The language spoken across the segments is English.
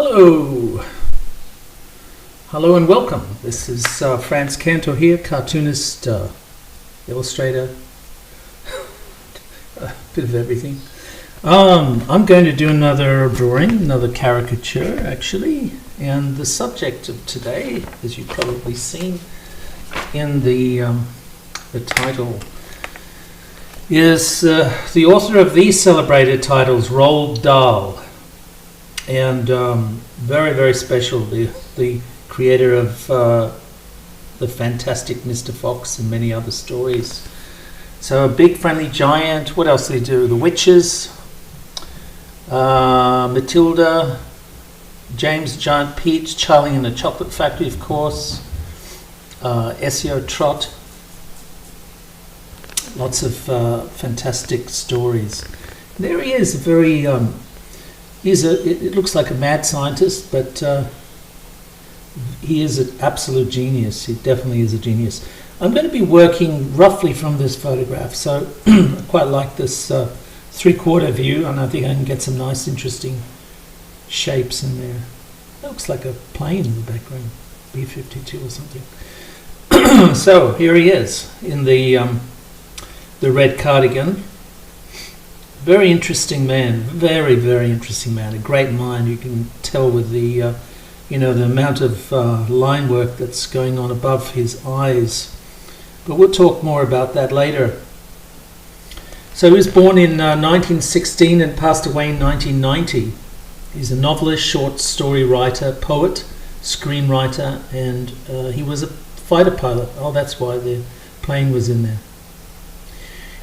Hello! Hello and welcome. This is Frantz Kantor here, cartoonist, illustrator, a bit of everything. I'm going to do another drawing, another caricature actually, and the subject of today, as you've probably seen in the title, is the author of these celebrated titles, Roald Dahl. And very, very special, the creator of the fantastic Mr. Fox and many other stories. So A Big Friendly Giant, what else did he do? The Witches, Matilda, James the Giant Peach, Charlie and the Chocolate Factory, of course, SEO Trot, lots of fantastic stories. There he is, very... it looks like a mad scientist, but he is an absolute genius. He definitely is a genius. I'm going to be working roughly from this photograph, so I quite like this three-quarter view, and I think I can get some nice, interesting shapes in there. That looks like a plane in the background, B-52 or something. So here he is in the red cardigan. Very interesting man, very, very interesting man. A great mind. You can tell with the, the amount of line work that's going on above his eyes. But we'll talk more about that later. So he was born in 1916 and passed away in 1990. He's a novelist, short story writer, poet, screenwriter, and he was a fighter pilot. Oh, that's why the plane was in there.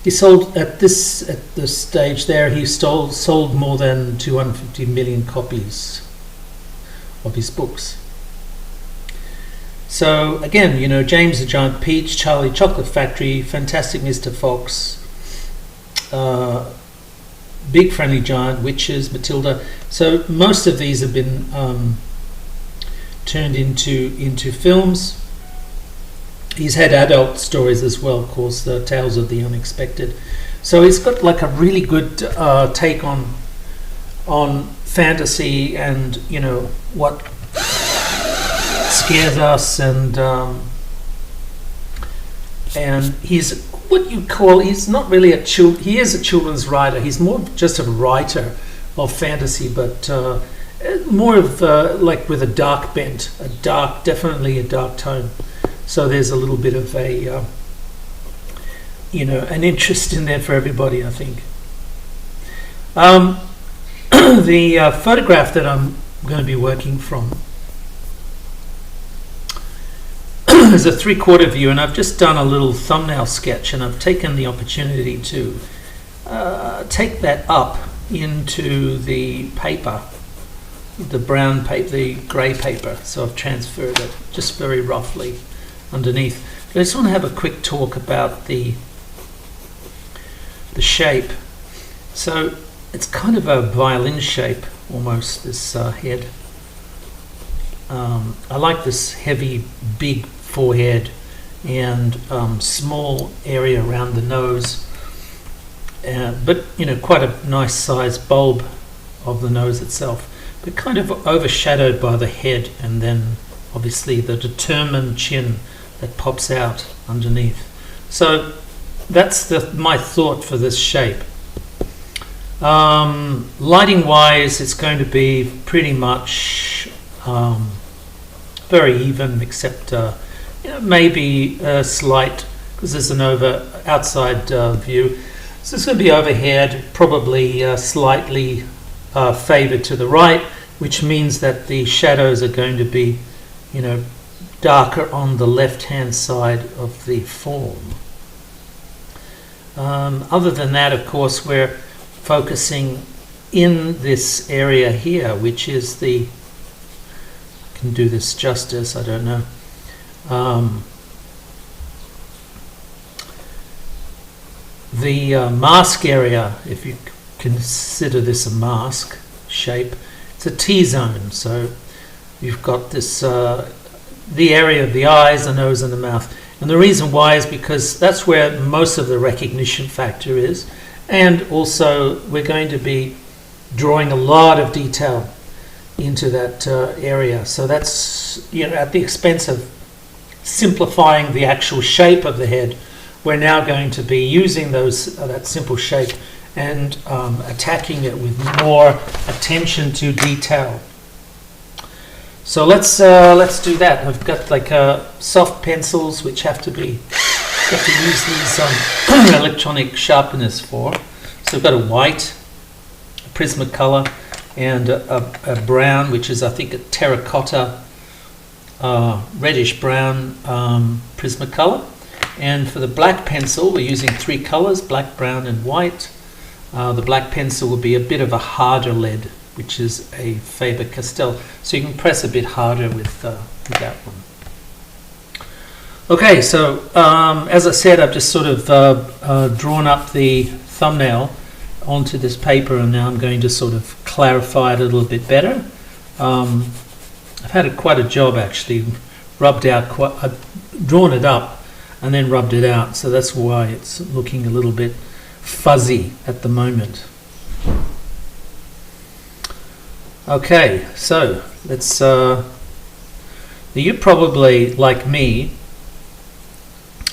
He sold at this stage there. He sold more than 250 million copies of his books. So again, James the Giant Peach, Charlie Chocolate Factory, Fantastic Mr. Fox, Big Friendly Giant, Witches, Matilda. So most of these have been turned into films. He's had adult stories as well, of course, the Tales of the Unexpected. So he's got like a really good take on fantasy and what scares us, and he's what you call, he's not really he is a children's writer. He's more just a writer of fantasy, but more of like with a dark bent, definitely a dark tone. So there's a little bit of a, an interest in there for everybody, I think. The photograph that I'm going to be working from is a three-quarter view, and I've just done a little thumbnail sketch, and I've taken the opportunity to take that up into the paper, the brown paper, the grey paper. So I've transferred it just very roughly underneath. But I just want to have a quick talk about the shape. So it's kind of a violin shape almost, this head. I like this heavy, big forehead and small area around the nose, but quite a nice sized bulb of the nose itself, but kind of overshadowed by the head, and then obviously the determined chin that pops out underneath. So that's my thought for this shape. Lighting wise, it's going to be pretty much very even, except maybe a slight, because there's an outside view, so it's going to be overhead, probably slightly favored to the right, which means that the shadows are going to be darker on the left-hand side of the form. Other than that, of course, we're focusing in this area here, which is I can do this justice, I don't know. The mask area, if you consider this a mask shape, it's a T-zone. So you've got this the area of the eyes, the nose, and the mouth. And the reason why is because that's where most of the recognition factor is. And also, we're going to be drawing a lot of detail into that area. So that's, at the expense of simplifying the actual shape of the head. We're now going to be using that simple shape and attacking it with more attention to detail. So let's do that. I've got like soft pencils, which have to use these electronic sharpeners for. So I've got a white, a Prismacolor, and a brown, which is I think a terracotta, reddish brown Prismacolor. And for the black pencil, we're using 3 colors: black, brown, and white. The black pencil will be a bit of a harder lead, which is a Faber-Castell. So you can press a bit harder with that one. Okay, so as I said, I've just sort of drawn up the thumbnail onto this paper, and now I'm going to sort of clarify it a little bit better. I've had quite a job actually, I've drawn it up and then rubbed it out, so that's why it's looking a little bit fuzzy at the moment. Okay, so let's. You probably, like me,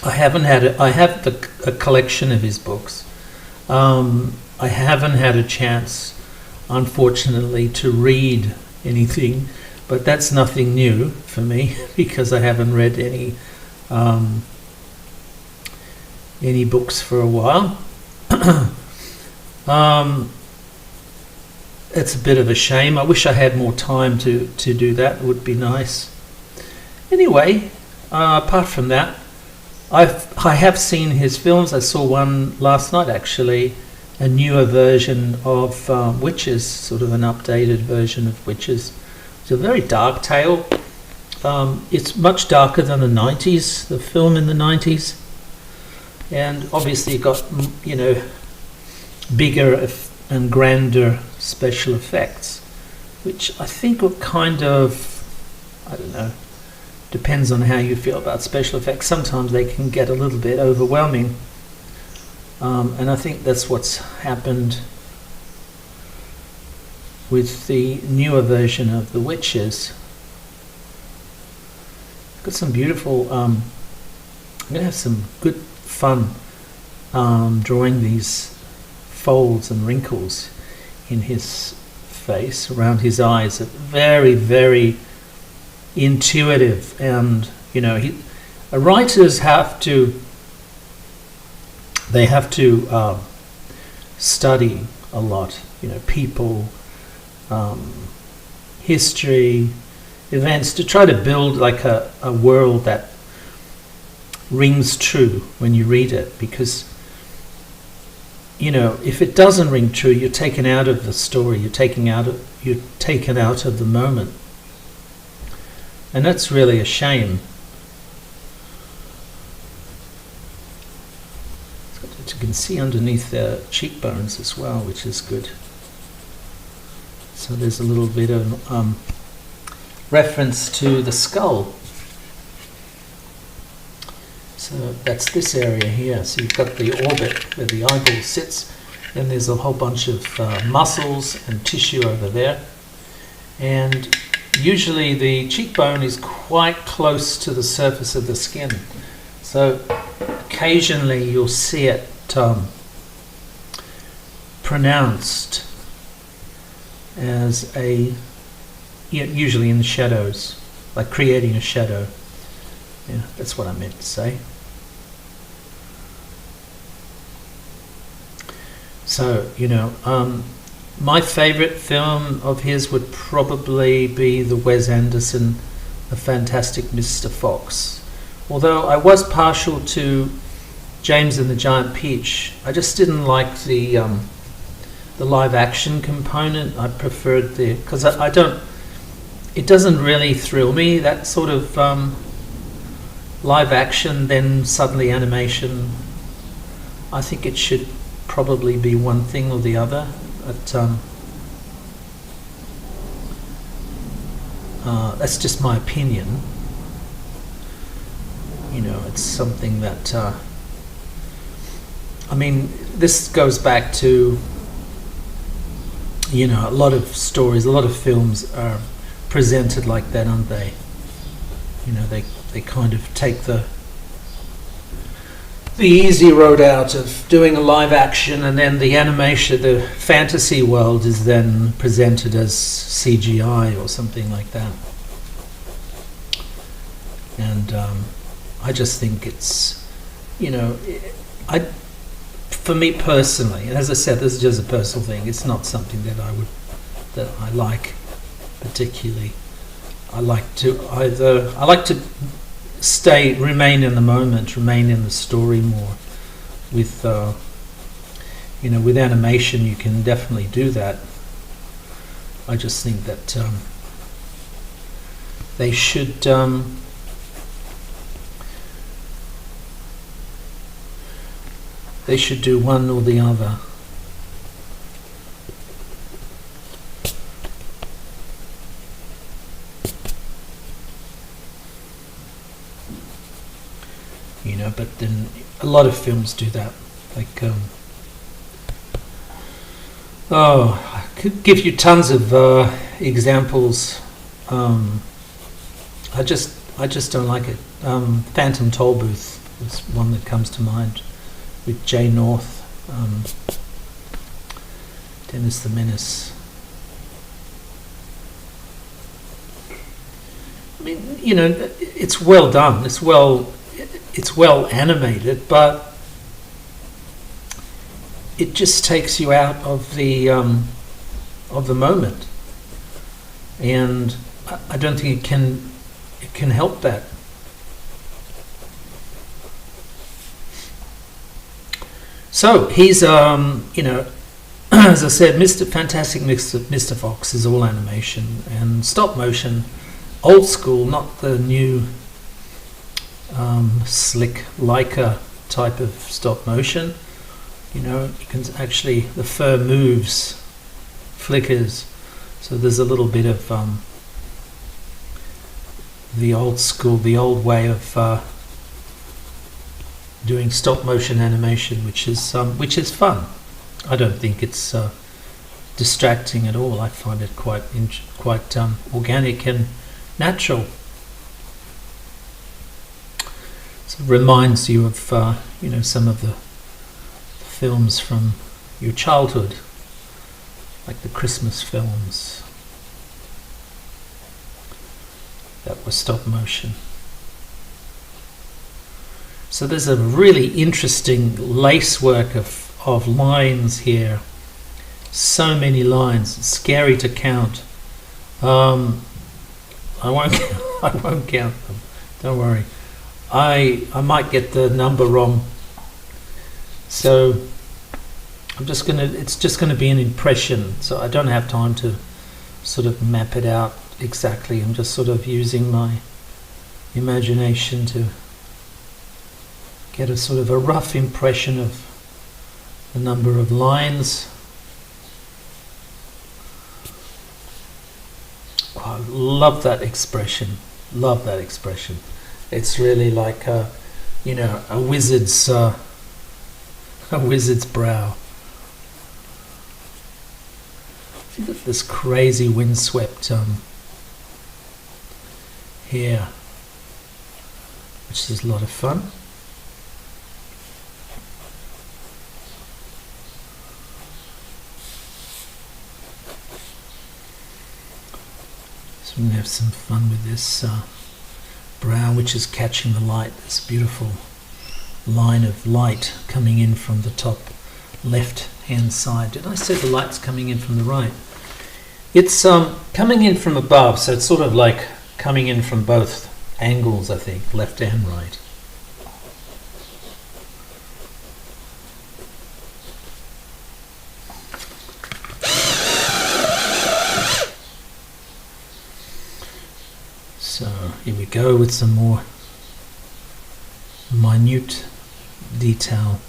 I have a collection of his books. I haven't had a chance, unfortunately, to read anything, but that's nothing new for me because I haven't read any books for a while. It's a bit of a shame. I wish I had more time to do that. It would be nice. Anyway, apart from that, I have seen his films. I saw one last night actually, a newer version of Witches, sort of an updated version of Witches. It's a very dark tale. It's much darker than the 90s, the film in the 90s. And obviously got, bigger and grander special effects, which I think are kind of, I don't know, depends on how you feel about special effects. Sometimes they can get a little bit overwhelming. And I think that's what's happened with the newer version of The Witches. Got some beautiful, I'm going to have some good fun drawing these folds and wrinkles in his face, around his eyes. Very, very intuitive, and writers have to study a lot, people, history, events, to try to build like a world that rings true when you read it, because if it doesn't ring true, you're taken out of the story, you're taken out of the moment, and that's really a shame. You can see underneath the cheekbones as well, which is good. So there's a little bit of reference to the skull. So that's this area here. So you've got the orbit where the eyeball sits, and there's a whole bunch of muscles and tissue over there. And usually the cheekbone is quite close to the surface of the skin. So occasionally you'll see it pronounced as usually in the shadows, like creating a shadow. Yeah, that's what I meant to say. So, my favourite film of his would probably be the Wes Anderson, The Fantastic Mr. Fox. Although I was partial to James and the Giant Peach, I just didn't like the live action component. I preferred because I don't. It doesn't really thrill me, that sort of live action, then suddenly animation. I think it should probably be one thing or the other. But that's just my opinion. It's something that this goes back to You know, a lot of stories, a lot of films are presented like that, aren't they? You know, they kind of take the easy road out of doing a live action, and then the animation, the fantasy world is then presented as CGI or something like that. And I just think it's, you know, for me personally, and as I said, this is just a personal thing. It's not something that I like particularly. I like to remain in the moment, remain in the story more. With you know, with animation, you can definitely do that. I just think that they should do one or the other. You know, but then a lot of films do that. Like, I could give you tons of examples. I just don't like it. Phantom Tollbooth is one that comes to mind, with Jay North, Dennis the Menace. I mean, you know, it's well done. It's well animated, but it just takes you out of the moment, and I don't think it can help that. So he's you know, as I said, Fantastic Mr. Fox is all animation and stop motion, old school, not the new slick Leica type of stop motion. You know, you can actually, the fur moves, flickers, so there's a little bit of the old school, the old way of doing stop motion animation, which is fun. I don't think it's distracting at all. I find it quite organic and natural. So it reminds you of you know, some of the films from your childhood, like the Christmas films that were stop motion. So there's a really interesting lacework of lines here. So many lines, it's scary to count. I won't count them. Don't worry. I might get the number wrong. So it's just gonna be an impression. So I don't have time to sort of map it out exactly. I'm just sort of using my imagination to get a sort of a rough impression of the number of lines. Oh, I love that expression. Love that expression. It's really like you know, a wizard's brow. Look at this crazy windswept hair, which is a lot of fun. So we're going to have some fun with this brow, which is catching the light. This beautiful line of light coming in from the top left hand side. Did I say the light's coming in from the right? It's coming in from above, so it's sort of like coming in from both angles, I think, left and right. So here we go with some more minute detail.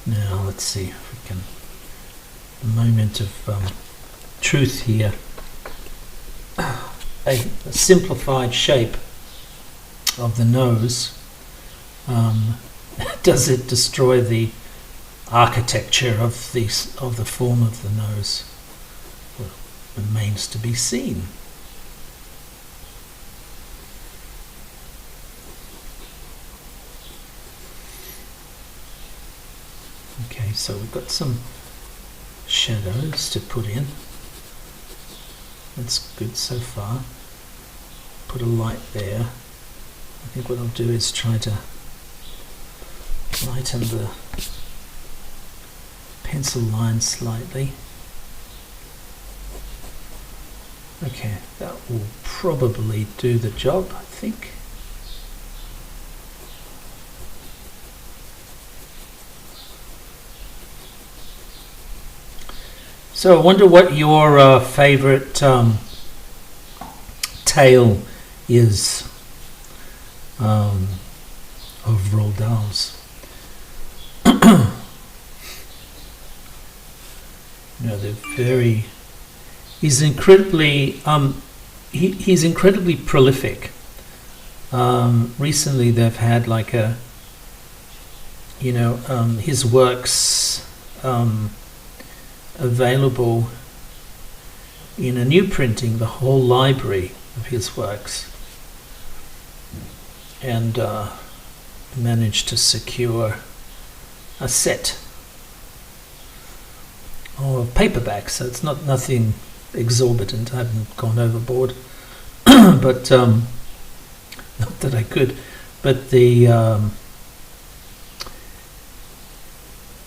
Now let's see if we can, a moment of truth here. A simplified shape of the nose, Does it destroy the architecture of the form of the nose? Well, remains to be seen. Okay, so we've got some shadows to put in. That's good so far. Put a light there. I think what I'll do is try to lighten the pencil line slightly. Okay, that will probably do the job, I think. So I wonder what your favourite tale is of Roald Dahl's. They're very. He's incredibly. He's incredibly prolific. Recently, they've had like a. His works available in a new printing, the whole library of his works, and managed to secure a set of paperbacks. So it's nothing exorbitant. I haven't gone overboard, but not that I could. But the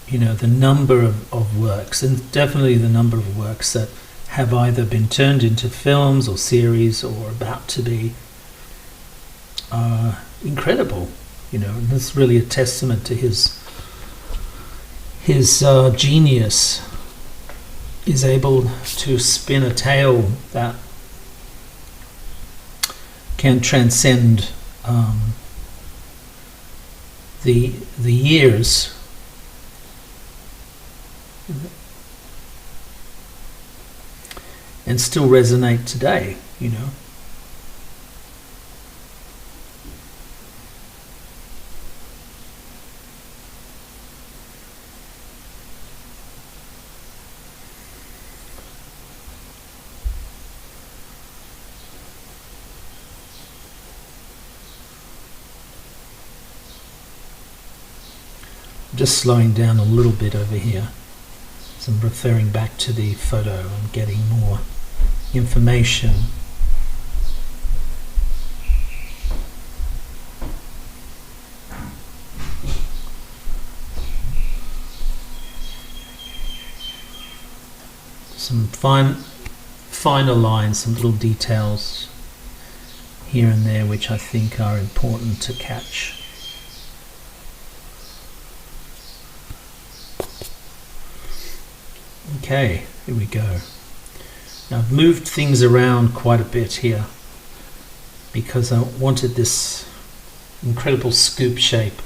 the number of works, and definitely the number of works that have either been turned into films or series or about to be, incredible. And that's really a testament to his genius. Is able to spin a tale that can transcend the years. And still resonate today, Just slowing down a little bit over here. So I'm referring back to the photo and getting more information. Some finer lines, some little details here and there which I think are important to catch. Okay, here we go. Now I've moved things around quite a bit here because I wanted this incredible scoop shape.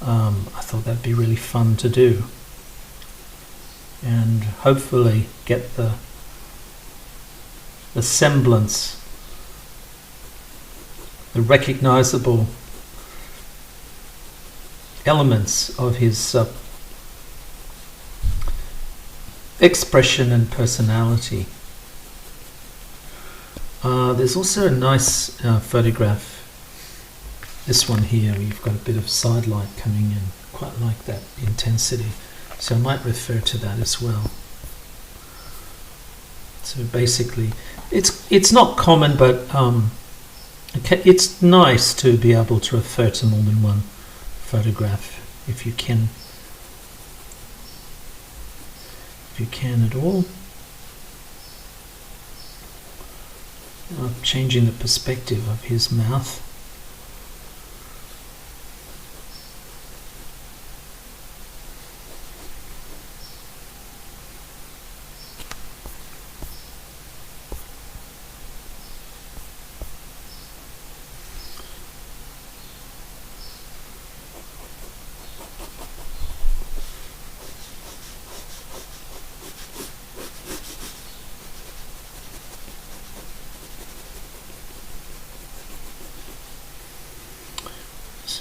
I thought that'd be really fun to do, and hopefully get the semblance, the recognizable elements of his expression and personality. There's also a nice photograph, this one here. We've got a bit of side light coming in, quite like that intensity, so I might refer to that as well. So basically it's not common, but it's nice to be able to refer to more than one photograph if you can at all. Changing the perspective of his mouth.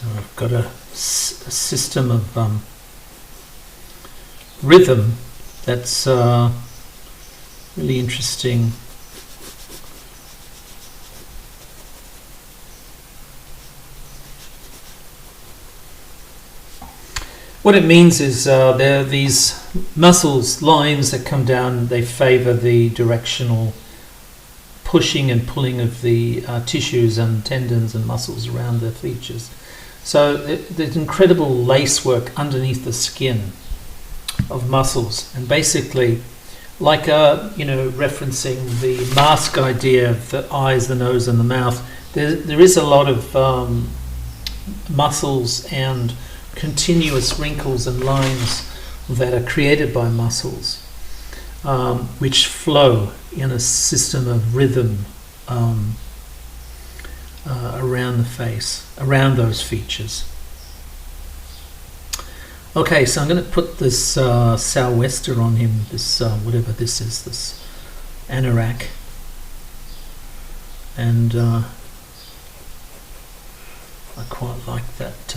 So I've got a system of rhythm that's really interesting. What it means is there are these muscles, lines that come down, they favour the directional pushing and pulling of the tissues and tendons and muscles around the features. So there's incredible lace work underneath the skin of muscles, and basically, like referencing the mask idea of the eyes, the nose, and the mouth, there is a lot of muscles and continuous wrinkles and lines that are created by muscles, which flow in a system of rhythm around the face, around those features. Okay, so I'm going to put this sou'wester on him, this whatever this is, this anorak, and I quite like that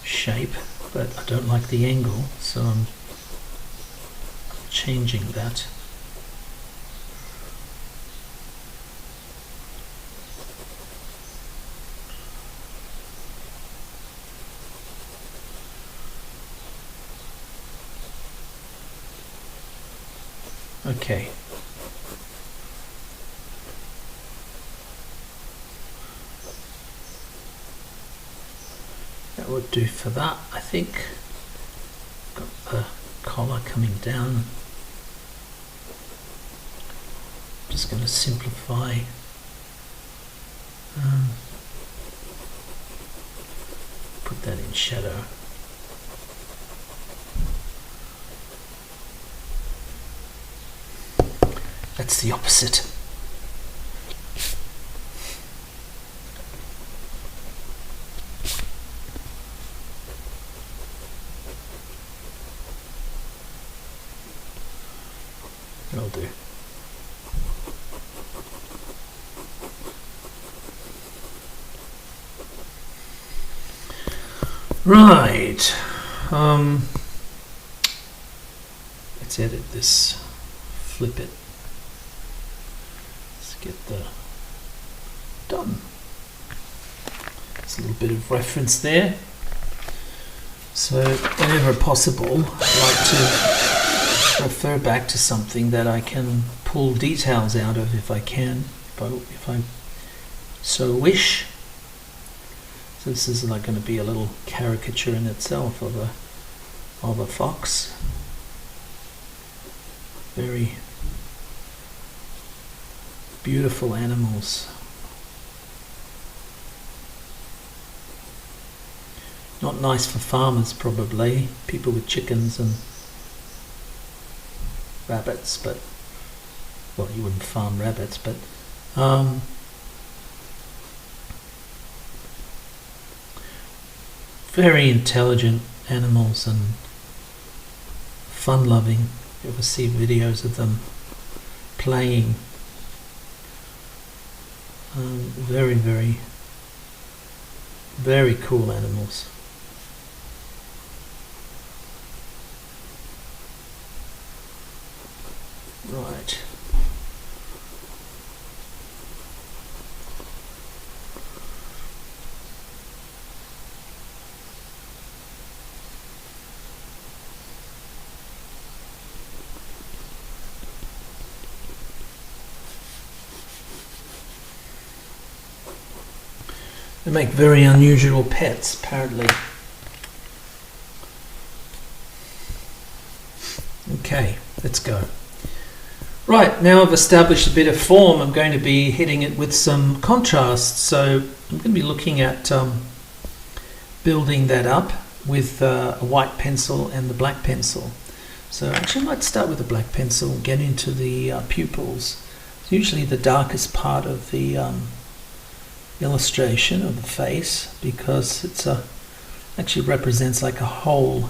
shape, but I don't like the angle, so I'm changing that. Okay. That would do for that, I think. Got the collar coming down. Just going to simplify. Put that in shadow. That's the opposite. That'll do. Right. Let's edit this. Flip it. Get the done. There's a little bit of reference there. So whenever possible, I like to refer back to something that I can pull details out of if I can, if I so wish. So this is like going to be a little caricature in itself of a fox. Very beautiful animals. Not nice for farmers, probably. People with chickens and rabbits, but well, you wouldn't farm rabbits, but very intelligent animals and fun-loving. You ever see videos of them playing? Very, very, very cool animals. Right. They make very unusual pets, apparently. Okay, let's go. Right, now I've established a bit of form, I'm going to be hitting it with some contrast. So I'm going to be looking at building that up with a white pencil and the black pencil. So actually I might start with the black pencil and get into the pupils. It's usually the darkest part of the illustration of the face, because it's actually represents like a hole.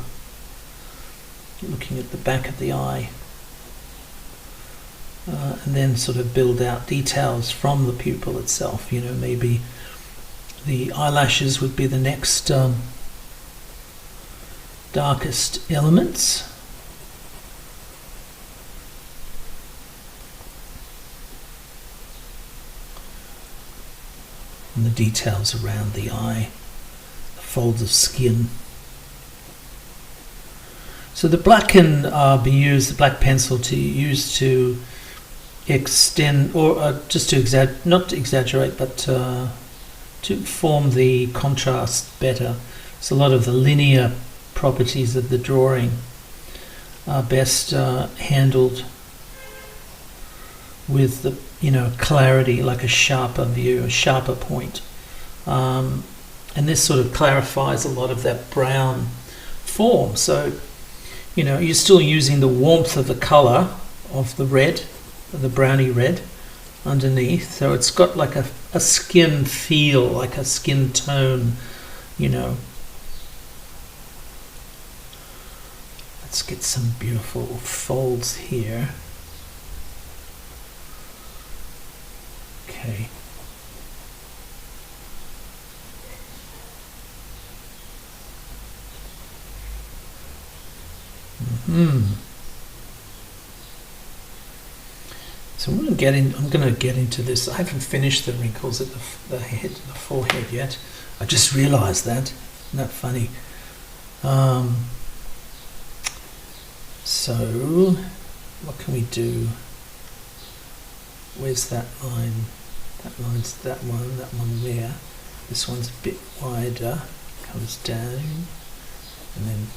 Looking at the back of the eye, and then sort of build out details from the pupil itself. Maybe the eyelashes would be the next darkest elements. And the details around the eye, the folds of skin. So the black can be used, the black pencil, to use to extend, or just to not to exaggerate, but to form the contrast better. So a lot of the linear properties of the drawing are best handled with the clarity, like a sharper view, a sharper point. And this sort of clarifies a lot of that brown form. So you're still using the warmth of the colour of the red, the browny red underneath. So it's got like a skin feel, like a skin tone, Let's get some beautiful folds here. Okay. So I'm going to get into this. I haven't finished the wrinkles at the head, the forehead yet. I just realised that. Isn't that funny? So what can we do? Where's that line? That line's that one there. This one's a bit wider, comes down, and then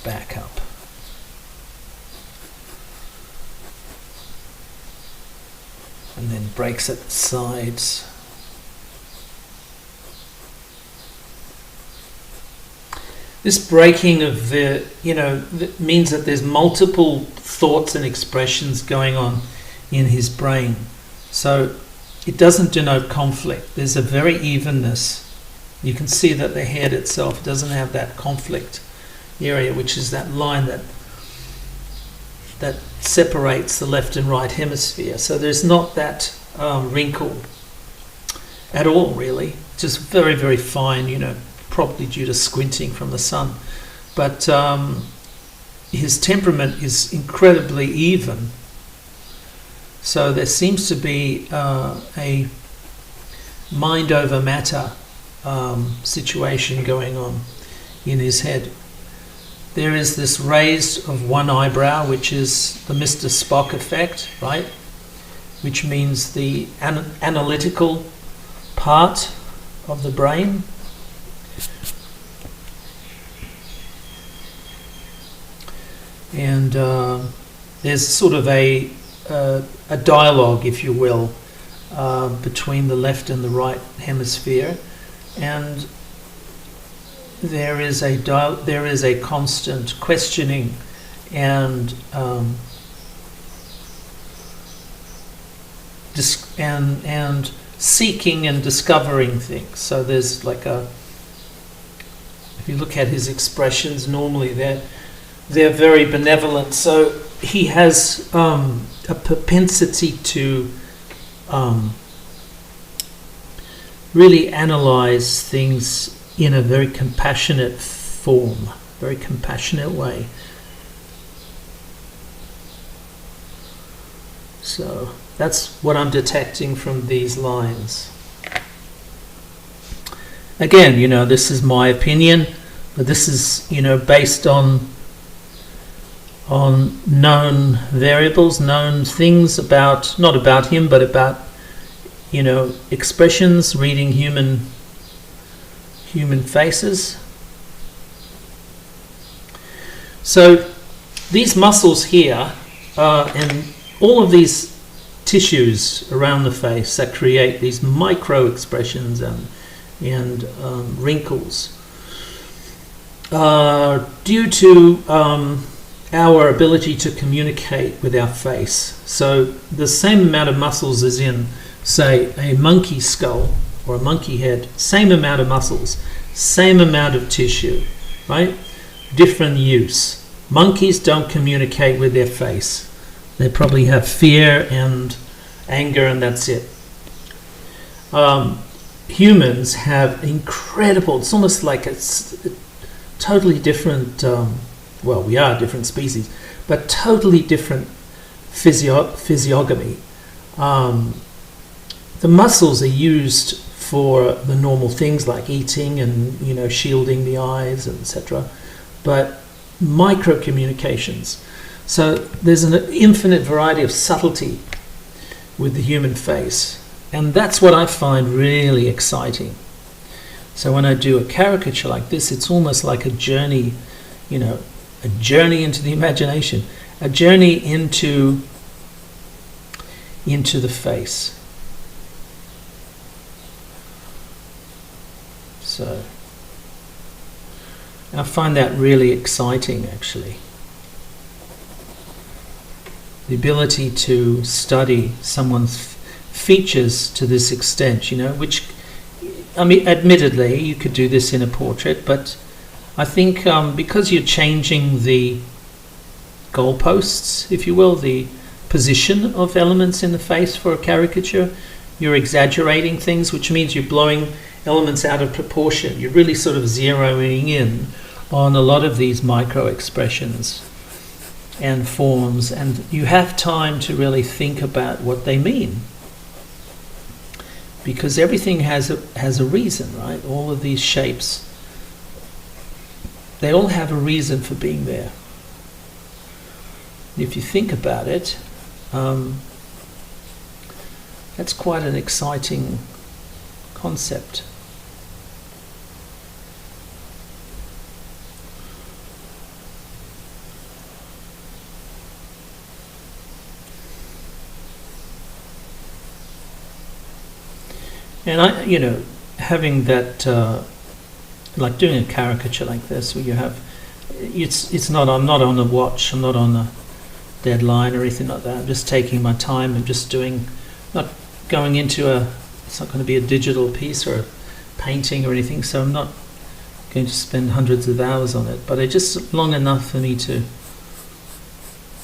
back up. And then breaks at the sides. This breaking of means that there's multiple thoughts and expressions going on in his brain. So it doesn't denote conflict. There's a very evenness. You can see that the head itself doesn't have that conflict area, which is that line that separates the left and right hemisphere. So there's not that wrinkle at all, really. Just very, very fine, probably due to squinting from the sun. But his temperament is incredibly even. So there seems to be a mind over matter situation going on in his head. There is this raise of one eyebrow, which is the Mr. Spock effect, right? Which means the analytical part of the brain. And there's sort of a dialogue, if you will, between the left and the right hemisphere, and there is a constant questioning and seeking and discovering things. So there's like if you look at his expressions, normally they're very benevolent. So he has a propensity to really analyze things in a very compassionate form, very compassionate way. So that's what I'm detecting from these lines. Again, this is my opinion, but this is, based on known variables, known things about, not about him, but about, expressions, reading human faces. So these muscles here and all of these tissues around the face that create these micro expressions and wrinkles are due to our ability to communicate with our face. So the same amount of muscles as in, say, a monkey skull or a monkey head, same amount of muscles, same amount of tissue, right? Different use. Monkeys don't communicate with their face. They probably have fear and anger, and that's it. humans have incredible, it's almost like it's totally different, well, we are different species, but totally different physiognomy. The muscles are used for the normal things like eating and, you know, shielding the eyes, etc. But micro communications. So there's an infinite variety of subtlety with the human face. And that's what I find really exciting. So when I do a caricature like this, it's almost like a journey, you know, a journey into the imagination, a journey into the face. So I find that really exciting, actually. The ability to study someone's features to this extent, you know, which, I mean, admittedly, you could do this in a portrait, but I think because you're changing the goalposts, if you will, the position of elements in the face for a caricature, you're exaggerating things, which means you're blowing elements out of proportion. You're really sort of zeroing in on a lot of these micro expressions and forms, and you have time to really think about what they mean, because everything has a reason, right? All of these shapes, they all have a reason for being there. If you think about it, that's quite an exciting concept. And I, you know, having that, like doing a caricature like this, where you have, it's not, I'm not on a watch, I'm not on a deadline or anything like that. I'm just taking my time and just doing, not going into it's not going to be a digital piece or a painting or anything, so I'm not going to spend hundreds of hours on it, but it's just long enough for me to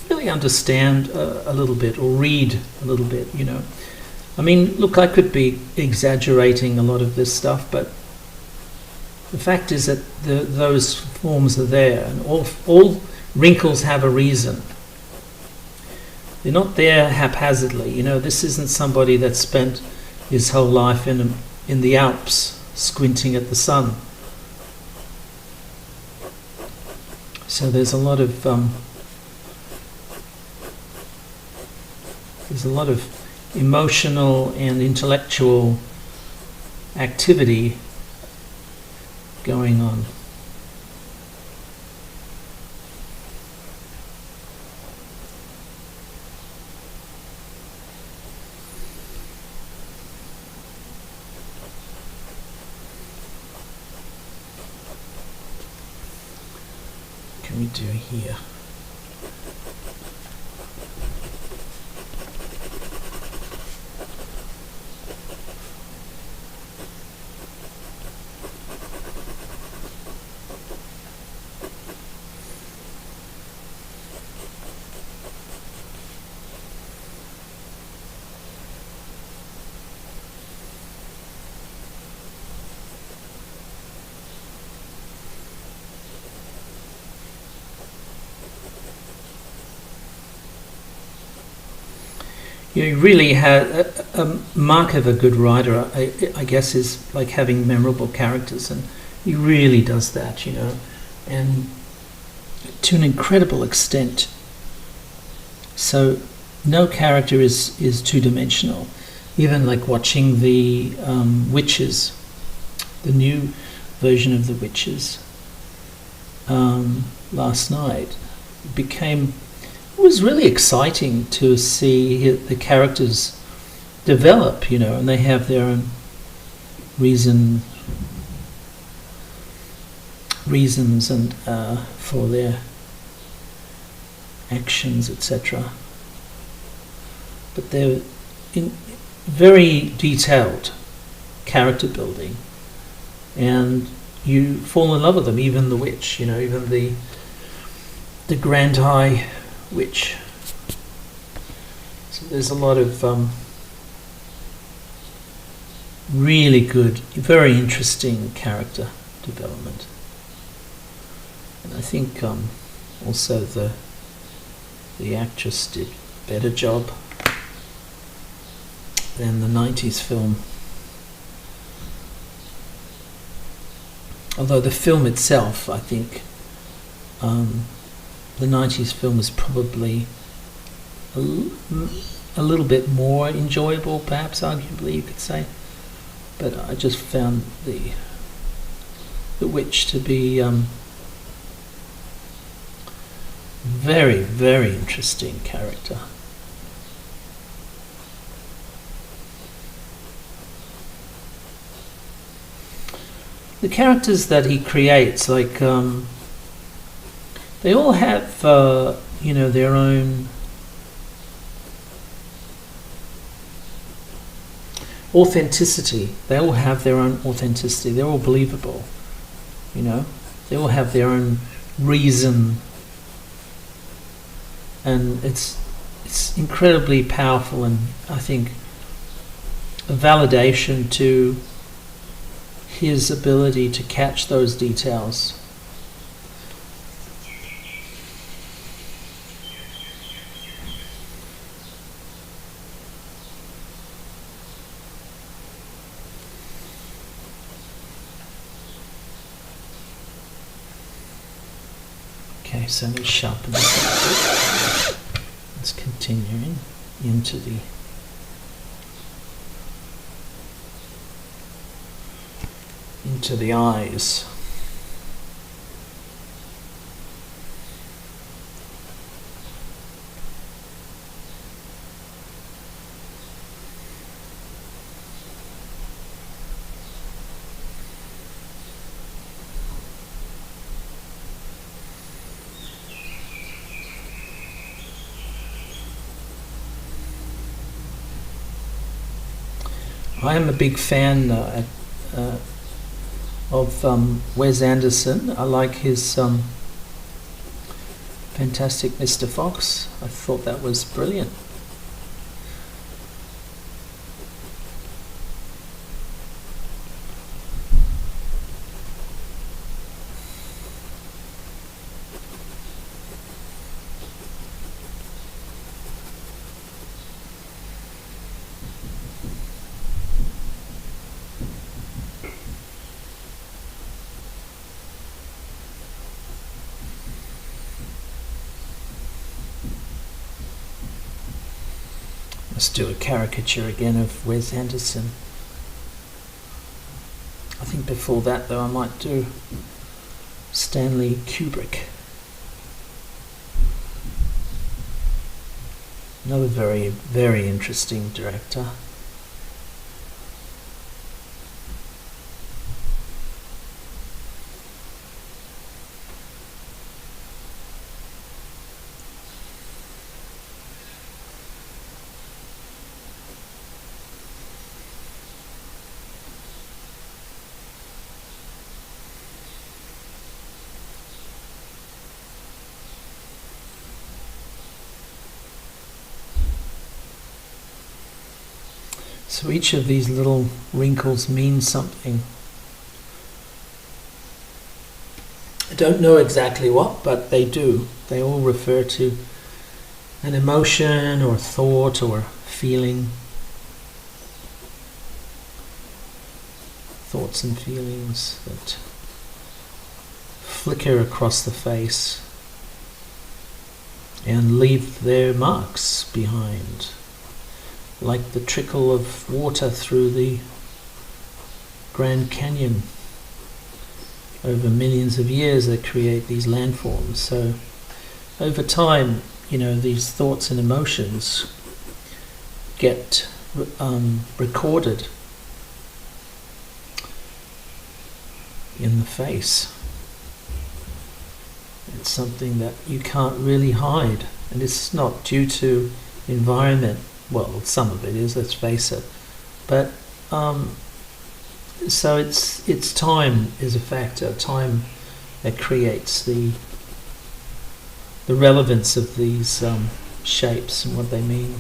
really understand a little bit, or read a little bit, you know. I mean, look, I could be exaggerating a lot of this stuff, but the fact is that those forms are there, and all wrinkles have a reason. They're not there haphazardly. You know, this isn't somebody that spent his whole life in the Alps squinting at the sun. So there's a lot of emotional and intellectual activity going on. What can we do here? You really have a mark of a good writer, I guess, is like having memorable characters, and he really does that, you know, and to an incredible extent. So no character is two-dimensional. Even like watching the Witches, the new version of the Witches last night, it was really exciting to see the characters develop, you know, and they have their own reasons and for their actions, etc. But they're in very detailed character building, and you fall in love with them. Even the witch, you know, even the Grand High Witch. So there's a lot of Really good, very interesting character development. And I think also the actress did a better job than the 90s film. Although the film itself, I think, the 90s film is probably a little bit more enjoyable, perhaps, arguably, you could say. But I just found the witch to be very, very interesting character. The characters that he creates, like, they all have, their own authenticity. They all have their own authenticity. They're all believable, They all have their own reason, and it's incredibly powerful, and I think a validation to his ability to catch those details. Okay, so let's sharpen this up. Let's continue into the eyes. I am a big fan of Wes Anderson. I like his Fantastic Mr. Fox. I thought that was brilliant. Let's do a caricature again of Wes Anderson. I think before that, though, I might do Stanley Kubrick. Another very, very interesting director. So each of these little wrinkles means something. I don't know exactly what, but they do. They all refer to an emotion or thought or feeling. Thoughts and feelings that flicker across the face and leave their marks behind, like the trickle of water through the Grand Canyon. Over millions of years they create these landforms. So over time, these thoughts and emotions get recorded in the face. It's something that you can't really hide, and it's not due to environment. Well, some of it is, let's face it. But so it's time is a factor. Time that creates the relevance of these shapes and what they mean.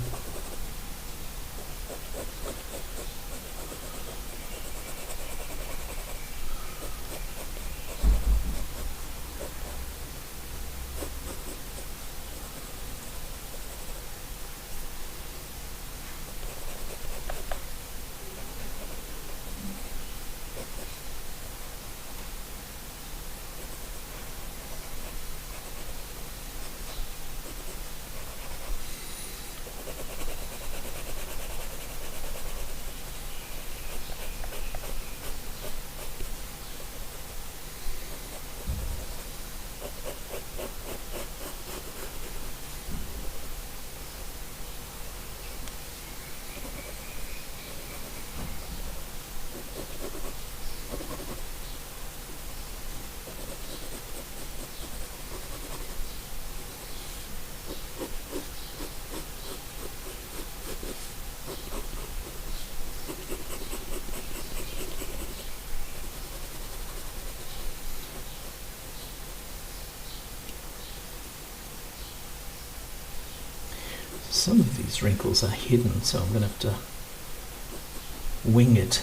some of these wrinkles are hidden, so I'm going to have to wing it.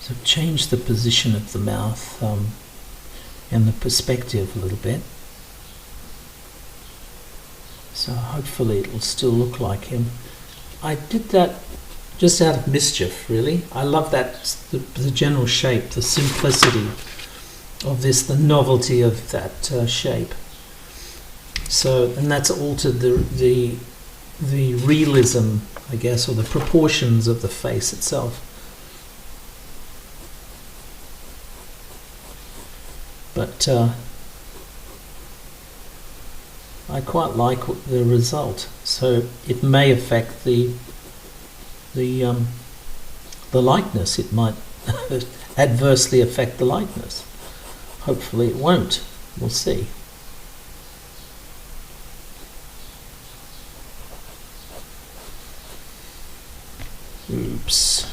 So I've changed the position of the mouth and the perspective a little bit. So hopefully it will still look like him. I did that just out of mischief, really. I love that, the general shape, the simplicity of this, the novelty of that shape. So, and that's altered the realism, I guess, or the proportions of the face itself. But I quite like the result. So it may affect the likeness. It might adversely affect the likeness. Hopefully it won't. We'll see. Oops.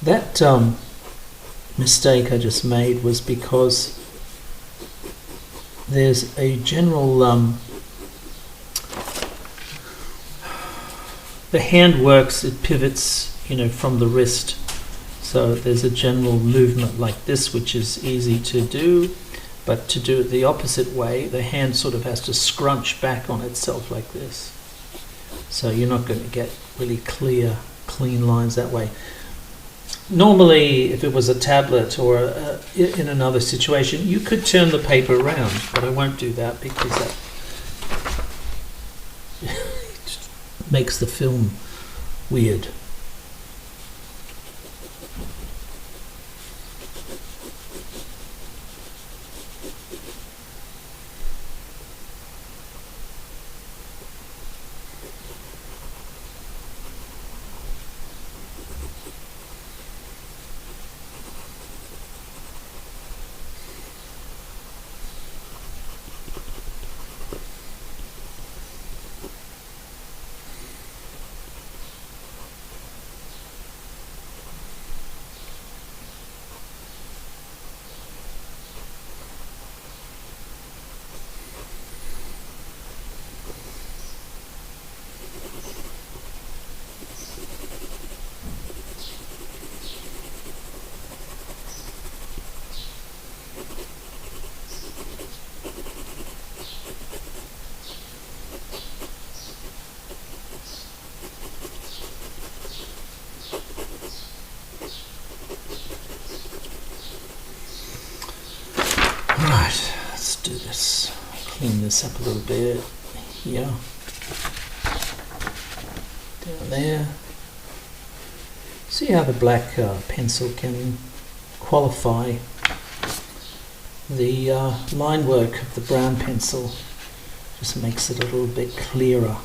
That mistake I just made was because there's a general the hand works, it pivots, from the wrist, so there's a general movement like this which is easy to do, but to do it the opposite way, the hand sort of has to scrunch back on itself like this, so you're not going to get really clean lines that way. Normally, if it was a tablet or in another situation, you could turn the paper around, but I won't do that because that makes the film weird. Right, let's do this. Clean this up a little bit here. Down there. See how the black pencil can qualify the line work of the brown pencil. Just makes it a little bit clearer.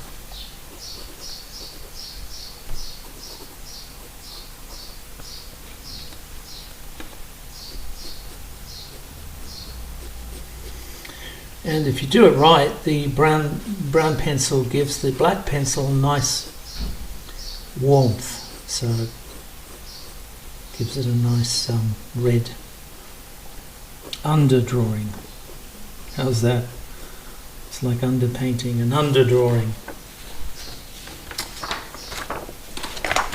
And if you do it right, the brown pencil gives the black pencil a nice warmth, so it gives it a nice red underdrawing. How's that? It's like underpainting and underdrawing.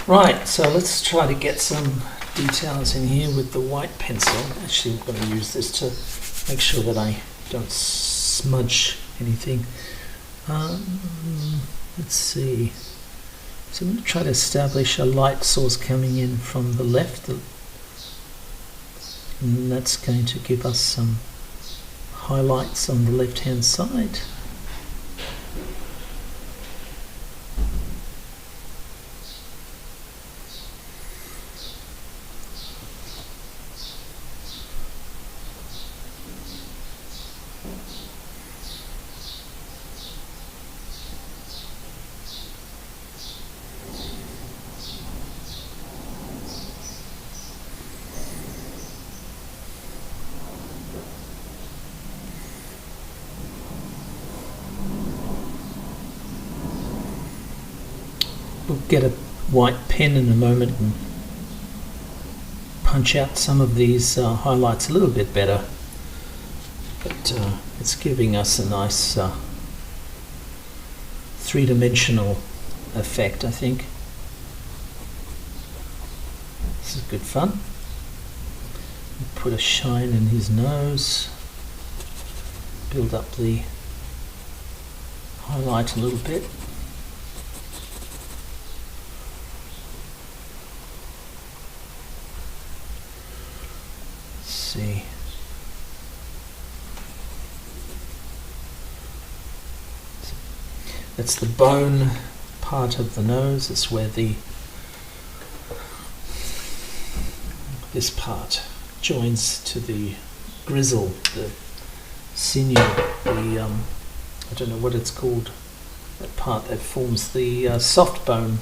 Right, so let's try to get some details in here with the white pencil. Actually, I'm going to use this to make sure that I don't smudge anything. Let's see. So I'm going to try to establish a light source coming in from the left, and that's going to give us some highlights on the left hand side. We'll get a white pen in a moment and punch out some of these highlights a little bit better. But it's giving us a nice three-dimensional effect, I think. This is good fun. Put a shine in his nose. Build up the highlight a little bit. Let's see. That's the bone part of the nose. It's where this part joins to the grizzle, the sinew, I don't know what it's called, that part that forms the soft bone.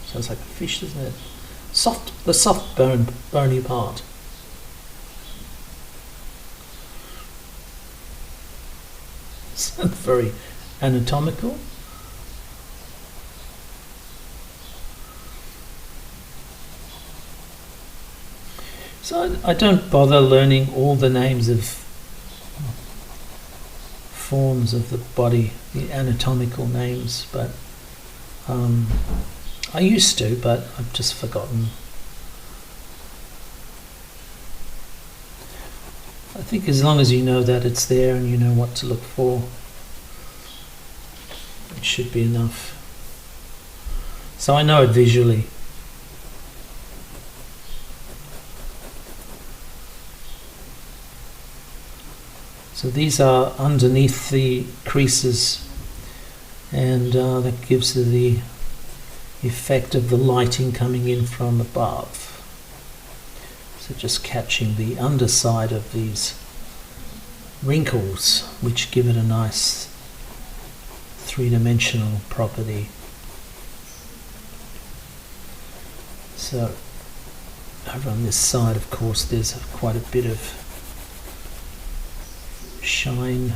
Sounds like a fish, doesn't it? The soft bony part. Sounds very anatomical. So I don't bother learning all the names of forms of the body, the anatomical names, but I used to, but I've just forgotten. I think as long as you know that it's there and you know what to look for, it should be enough. So I know it visually. So these are underneath the creases, and that gives the effect of the lighting coming in from above. So just catching the underside of these wrinkles, which give it a nice three-dimensional property. So over on this side, of course, there's quite a bit of shine.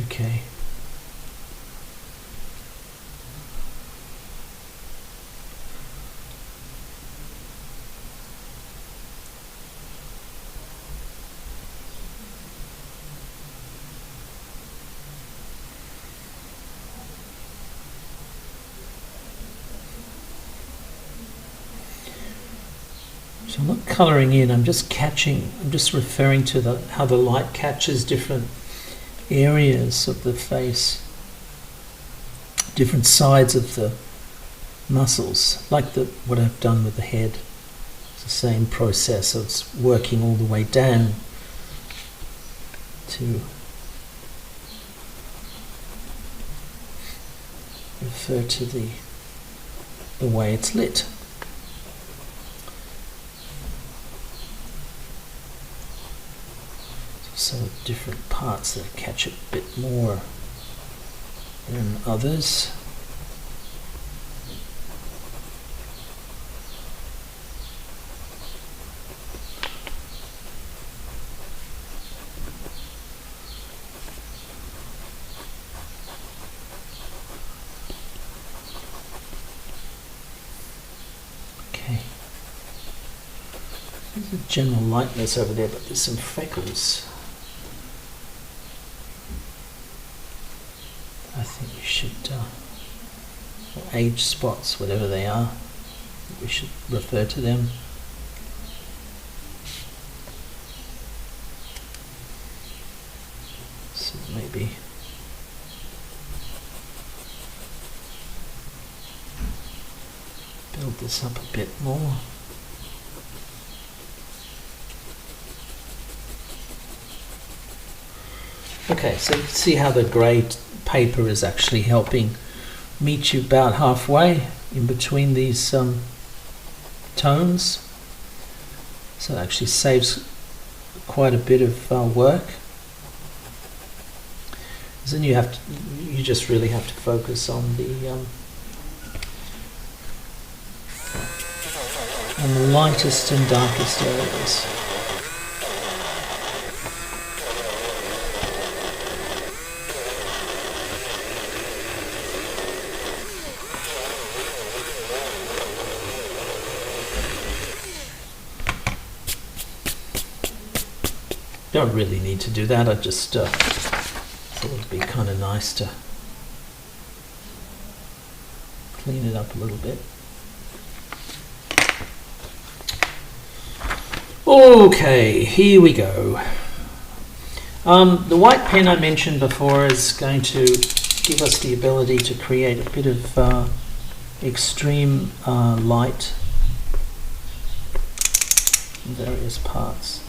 Okay. So I'm not colouring in, I'm just referring to how the light catches different areas of the face, different sides of the muscles, like what I've done with the head. It's the same process, so it's working all the way down to refer to the way it's lit. So different parts that catch it a bit more than others. Okay. There's a general lightness over there, but there's some freckles. I think we should, or age spots, whatever they are, we should refer to them. So maybe build this up a bit more. Okay, so you can see how the grey paper is actually helping meet you about halfway in between these tones. So it actually saves quite a bit of work. Then you just really have to focus on on the lightest and darkest areas. Don't really need to do that, I just thought it'd be kind of nice to clean it up a little bit. Okay, here we go. The white pen I mentioned before is going to give us the ability to create a bit of extreme light in various parts.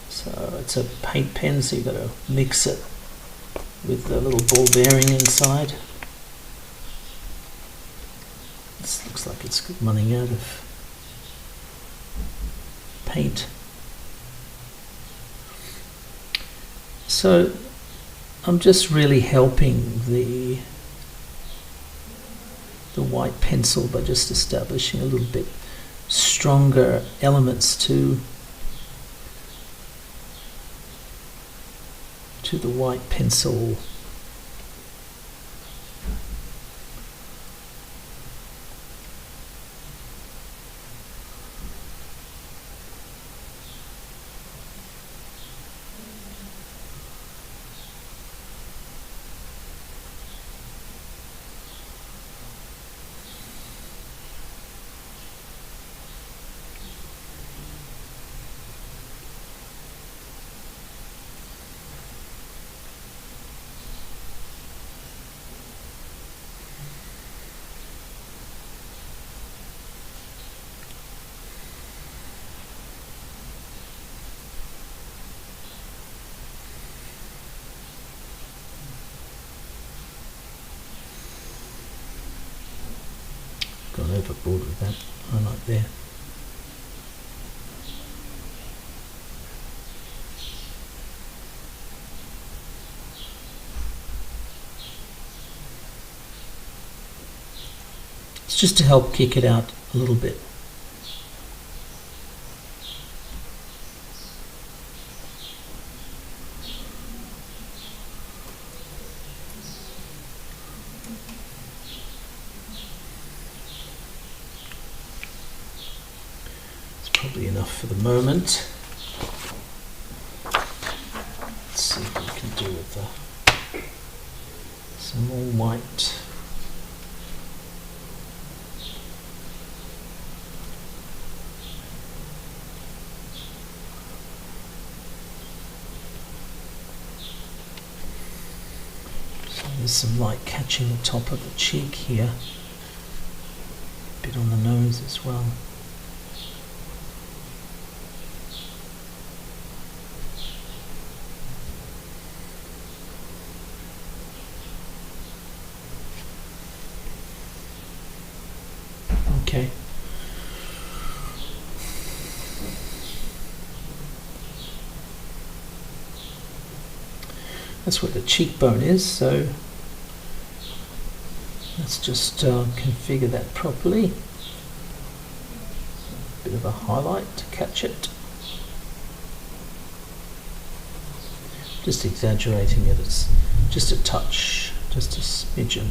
So it's a paint pen, so you've got to mix it with the little ball bearing inside. This looks like it's running out of paint. So I'm just really helping the white pencil by just establishing a little bit stronger elements to the white pencil. Gone overboard with that highlight there. It's just to help kick it out a little bit. Probably enough for the moment. Let's see what we can do with some more white. So there's some light catching the top of the cheek here, a bit on the nose as well. Okay. That's where the cheekbone is, so let's just configure that properly. A bit of a highlight to catch it. Just exaggerating it, it's just a touch, just a smidgen.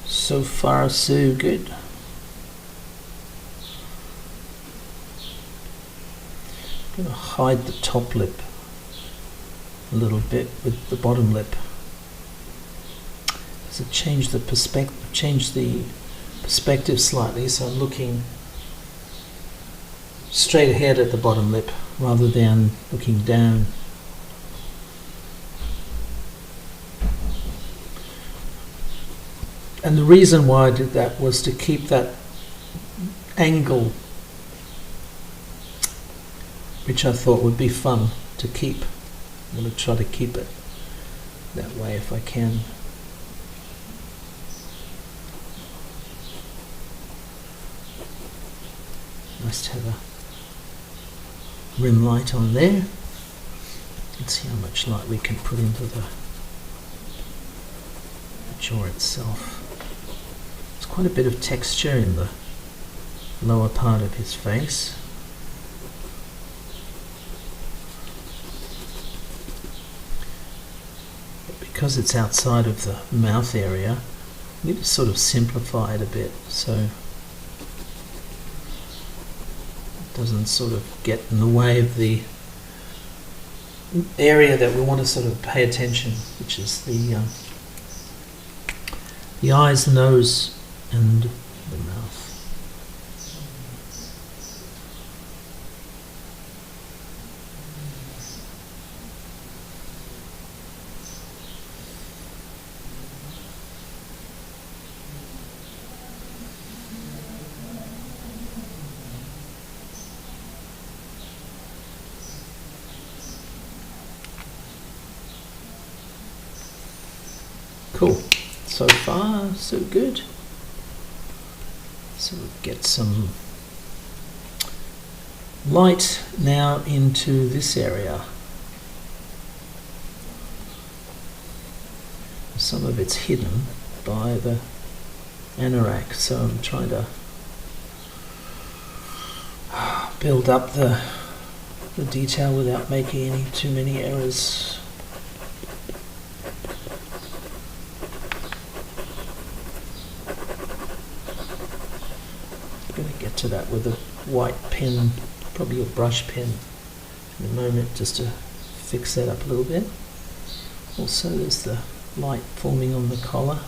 So far, so good. I'm going to hide the top lip a little bit with the bottom lip. So change the perspective slightly, so I'm looking straight ahead at the bottom lip rather than looking down. And the reason why I did that was to keep that angle which I thought would be fun to keep. I'm going to try to keep it that way if I can. Must have a rim light on there. Let's see how much light we can put into the jaw itself. There's quite a bit of texture in the lower part of his face. But because it's outside of the mouth area, I need to sort of simplify it a bit so it doesn't sort of get in the way of the area that we want to sort of pay attention, which is the eyes, nose, and the mouth. Cool. So far, so good. So we'll get some light now into this area. Some of it's hidden by the anorak, so I'm trying to build up the detail without making too many errors. To that with a white pen, probably a brush pen in a moment, just to fix that up a little bit. Also there's the light forming on the collar.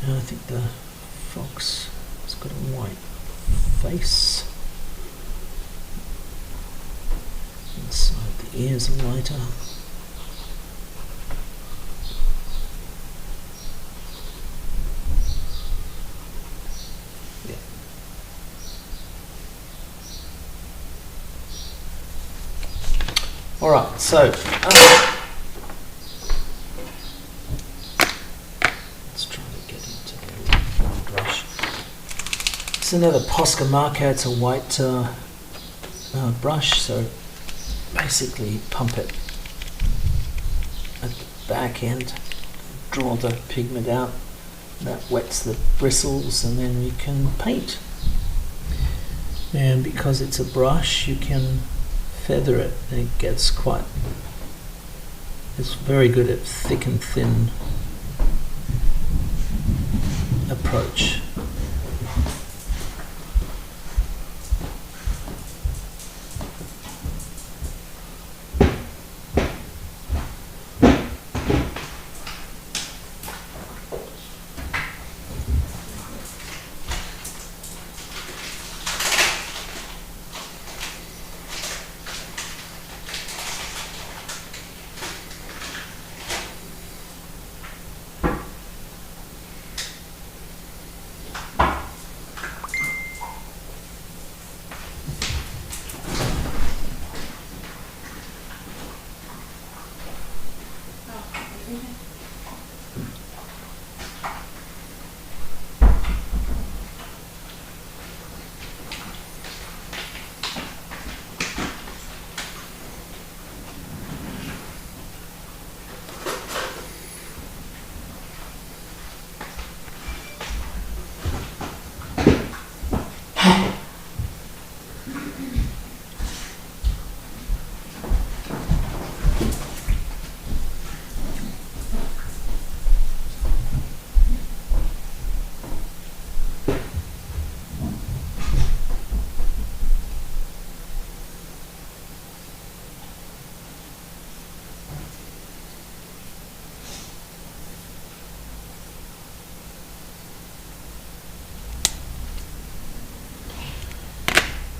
I think the fox has got a white face. Inside the ears are lighter. Yeah. All right, so it's another Posca marker. It's a white brush, so basically pump it at the back end, draw the pigment out, that wets the bristles, and then you can paint. And because it's a brush, you can feather it, and it gets it's very good at thick and thin approach.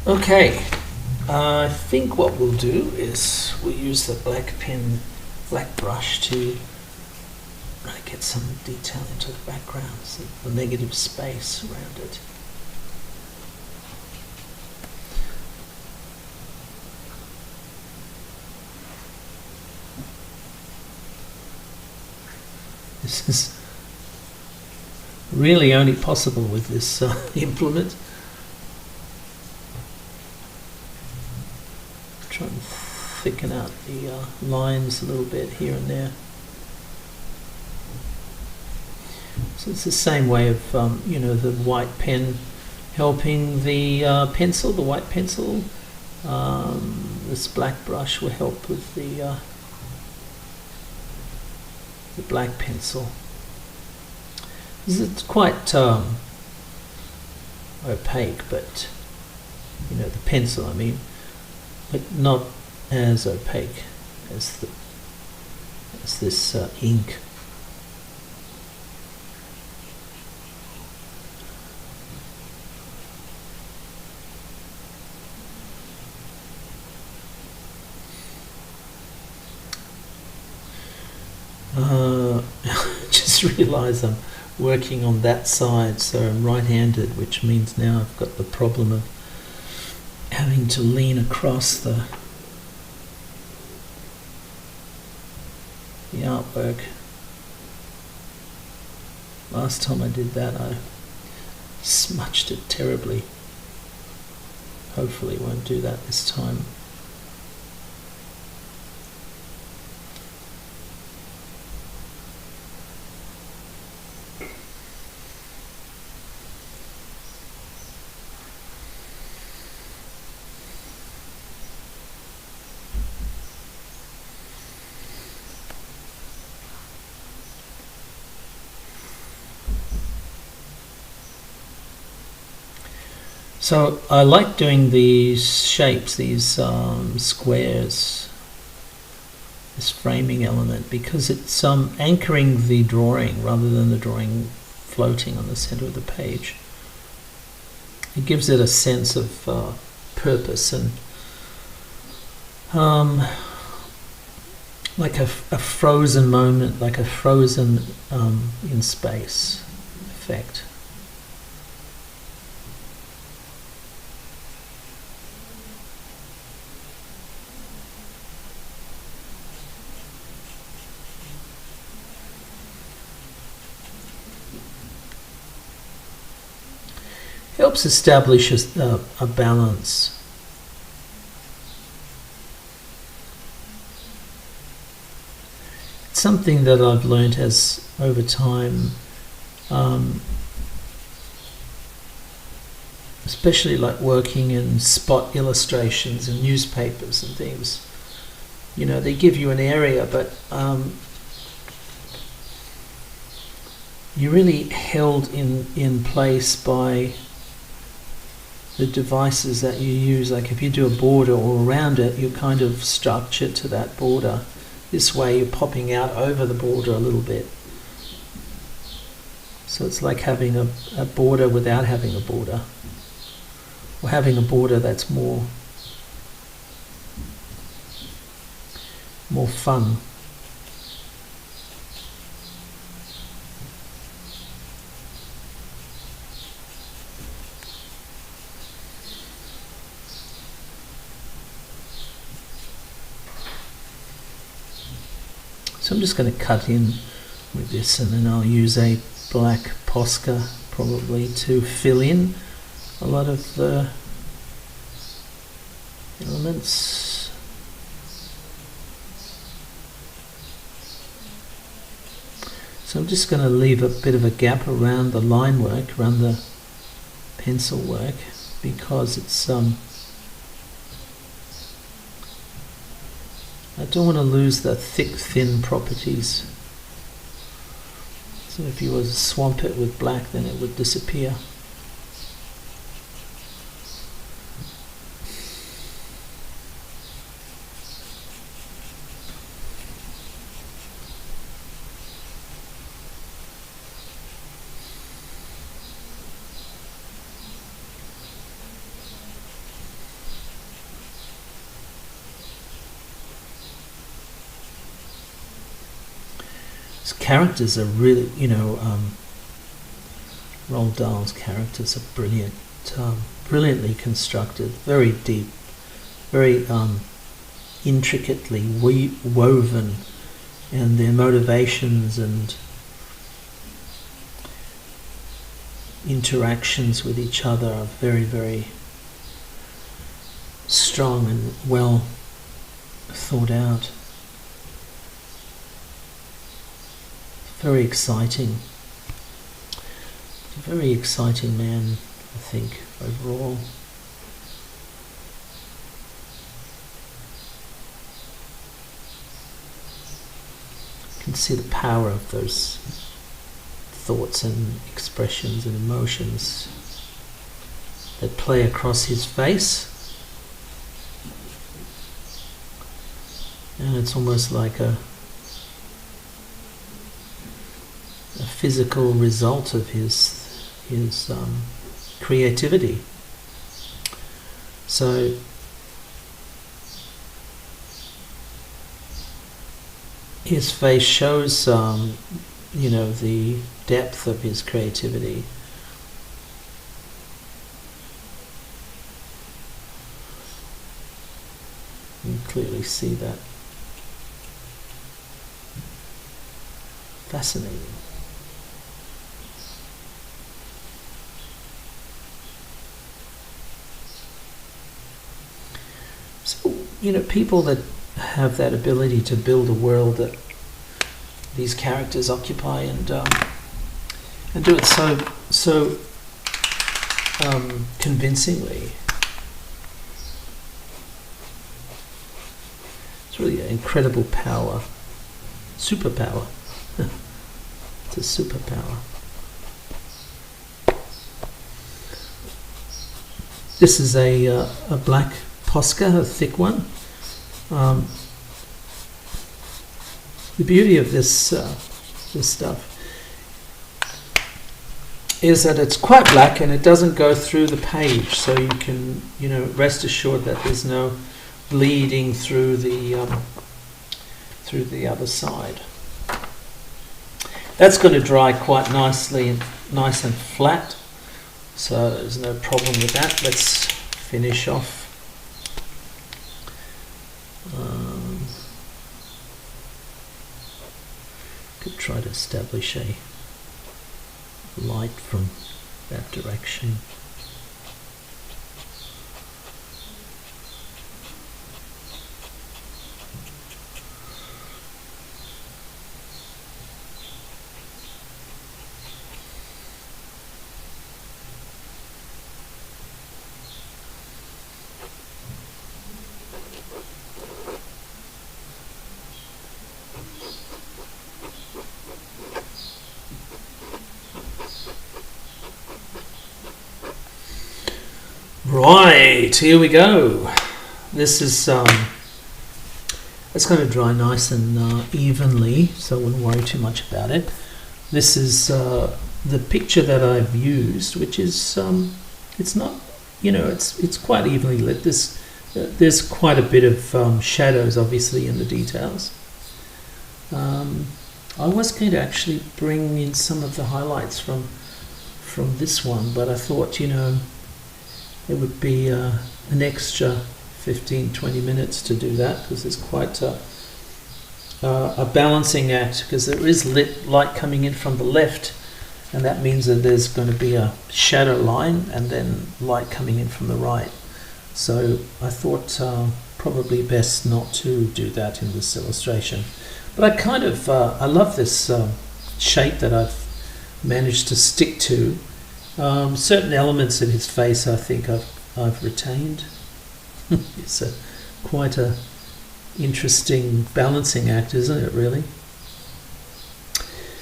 Okay, I think what we'll do is we'll use the black brush to really get some detail into the background, so the negative space around it. This is really only possible with this implement. Try and thicken out the lines a little bit here and there. So it's the same way of, the white pen helping the pencil, the white pencil. This black brush will help with the black pencil. It's quite opaque, but the pencil, I mean, but not as opaque as this ink. Just realised I'm working on that side, so I'm right-handed, which means now I've got the problem of having to lean across the artwork. Last time I did that, I smudged it terribly. Hopefully won't do that this time. So I like doing these shapes, these squares, this framing element, because it's anchoring the drawing rather than the drawing floating on the center of the page. It gives it a sense of purpose and like a frozen moment, like a frozen in space effect. Helps establish a balance. It's something that I've learned as over time, especially like working in spot illustrations and newspapers and things. They give you an area, but you're really held in place by the devices that you use. Like if you do a border all around it, you're kind of structured to that border. This way you're popping out over the border a little bit. So it's like having a border without having a border. Or having a border that's more fun. So I'm just going to cut in with this, and then I'll use a black Posca probably to fill in a lot of the elements. So I'm just going to leave a bit of a gap around the line work, around the pencil work, because it's I don't want to lose the thick, thin properties. So if you were to swamp it with black, then it would disappear. characters are really, Roald Dahl's characters are brilliant, brilliantly constructed, very deep, very intricately woven, and their motivations and interactions with each other are very, very strong and well thought out. Very exciting. A very exciting man, I think, overall. You can see the power of those thoughts and expressions and emotions that play across his face. And it's almost like a physical result of his creativity. So his face shows the depth of his creativity. You can clearly see that. Fascinating. So, people that have that ability to build a world that these characters occupy and do it so convincingly. It's really an incredible power, superpower. It's a superpower. This is a black Posca, a thick one. The beauty of this stuff is that it's quite black and it doesn't go through the page, so you can rest assured that there's no bleeding through the other side. That's going to dry quite nicely and nice and flat, so there's no problem with that. Let's finish off. Could try to establish a light from that direction. Right, here we go. This is it's going to dry nice and evenly, so I wouldn't worry too much about it. This is the picture that I've used, which is it's not, it's quite evenly lit. There's quite a bit of shadows, obviously, in the details. I was going to actually bring in some of the highlights from this one, but I thought, it would be an extra 15-20 minutes to do that, because there's quite a balancing act, because there is light coming in from the left, and that means that there's going to be a shadow line and then light coming in from the right. So I thought probably best not to do that in this illustration. But I kind of I love this shape that I've managed to stick to. Certain elements of his face I think I've retained. It's quite a interesting balancing act, isn't it, really?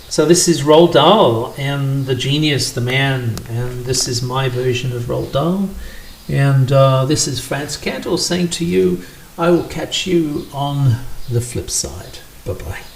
So this is Roald Dahl and the genius, the man, and this is my version of Roald Dahl. And this is Frantz Kantor saying to you, I will catch you on the flip side. Bye-bye.